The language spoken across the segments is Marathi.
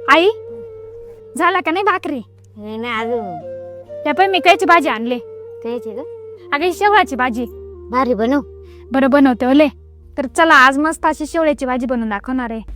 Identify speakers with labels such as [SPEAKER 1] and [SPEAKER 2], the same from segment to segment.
[SPEAKER 1] आई झाला का नाही भाकरी?
[SPEAKER 2] नाही अजून.
[SPEAKER 1] त्या पण मी कायची भाजी आणले.
[SPEAKER 2] कायची ग?
[SPEAKER 1] अगं शेवळाची भाजी.
[SPEAKER 2] भारी बनव.
[SPEAKER 1] बरं बनवते ओले. तर चला आज मस्त अशी शेवळ्याची भाजी बनवून दाखवणार आहे.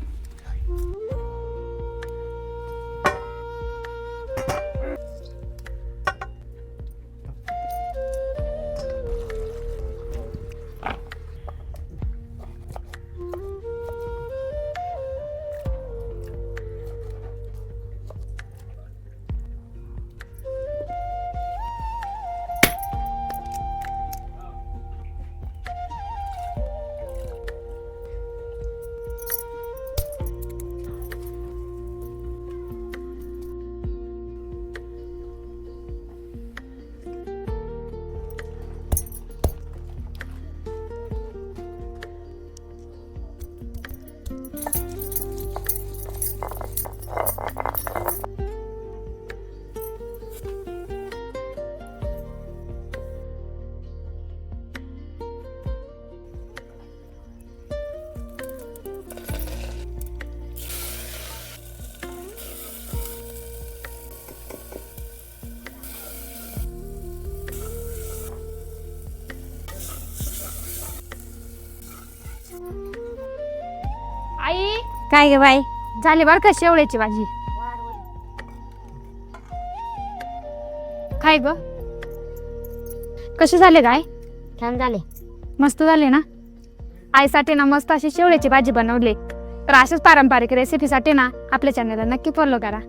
[SPEAKER 1] आई
[SPEAKER 2] काय ग बाई?
[SPEAKER 1] झाली बरं का शेवळ्याची भाजी. काय ग कसे झाले गाय?
[SPEAKER 2] छान झाले.
[SPEAKER 1] मस्त झाले ना. आईसाठी ना मस्त अशी शेवळ्याची भाजी बनवली. तर अशाच पारंपरिक रेसिपीसाठी ना आपल्या चॅनलला नक्की फॉलो करा.